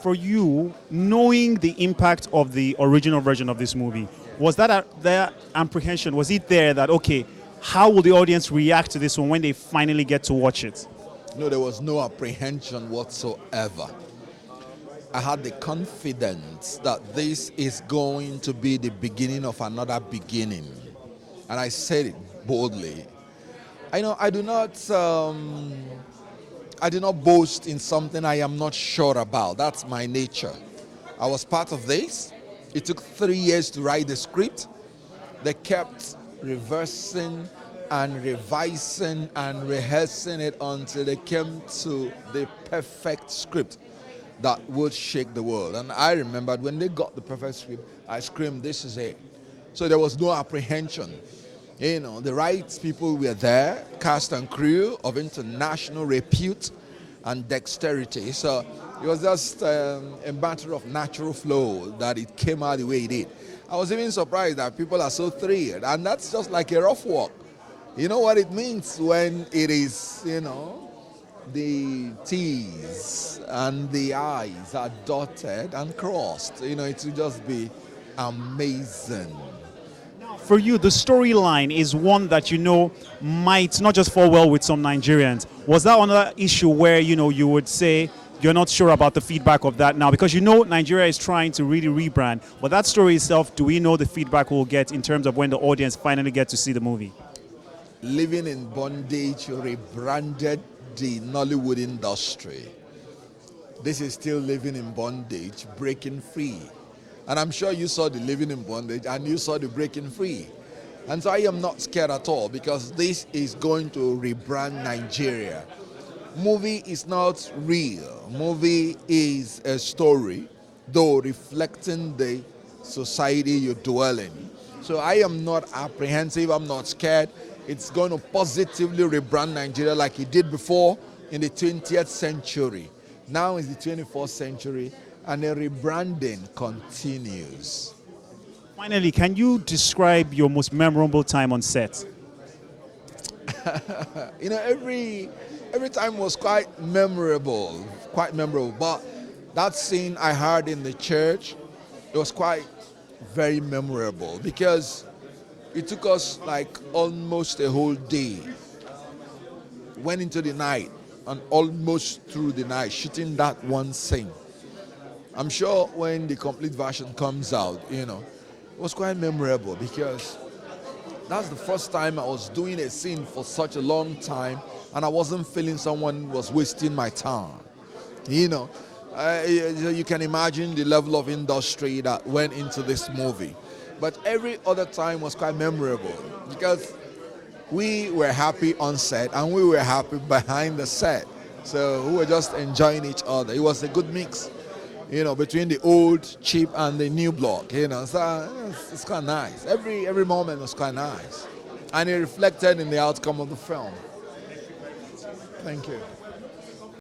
for you, knowing the impact of the original version of this movie, was that their apprehension? Was it there that, okay, how will the audience react to this one when they finally get to watch it? No, there was no apprehension whatsoever. I had the confidence that this is going to be the beginning of another beginning. And I said it boldly. I do not boast in something I am not sure about. That's my nature. I was part of this. It took 3 years to write the script. They kept reversing and revising and rehearsing it until they came to the perfect script that would shake the world. And I remembered when they got the perfect script, I screamed, "This is it." So there was no apprehension. The right people were there, cast and crew of international repute and dexterity. So it was just a matter of natural flow that it came out the way it did. I was even surprised that people are so thrilled, and that's just like a rough walk. You know what it means when it is, the T's and the I's are dotted and crossed. It will just be amazing. For you, the storyline is one that might not just fall well with some Nigerians. Was that another issue where you would say you're not sure about the feedback of that now? Because Nigeria is trying to really rebrand, but that story itself, do we know the feedback we'll get in terms of when the audience finally get to see the movie? Living in Bondage rebranded the Nollywood industry. This is still Living in Bondage, breaking free. And I'm sure you saw the Living in Bondage and you saw the breaking free. And so I am not scared at all because this is going to rebrand Nigeria. Movie is not real. Movie is a story, though reflecting the society you dwell in. So I am not apprehensive, I'm not scared. It's going to positively rebrand Nigeria like it did before in the 20th century. Now is the 21st century, and the rebranding continues. Finally, can you describe your most memorable time on set? Every time was quite memorable. But that scene I heard in the church, it was quite very memorable because it took us like almost a whole day. Went into the night and almost through the night shooting that one scene. I'm sure when the complete version comes out, it was quite memorable because that's the first time I was doing a scene for such a long time and I wasn't feeling someone was wasting my time. You can imagine the level of industry that went into this movie. But every other time was quite memorable because we were happy on set and we were happy behind the set. So we were just enjoying each other. It was a good mix, between the old, cheap and the new block, so it's quite nice. Every moment was quite nice. And it reflected in the outcome of the film. Thank you.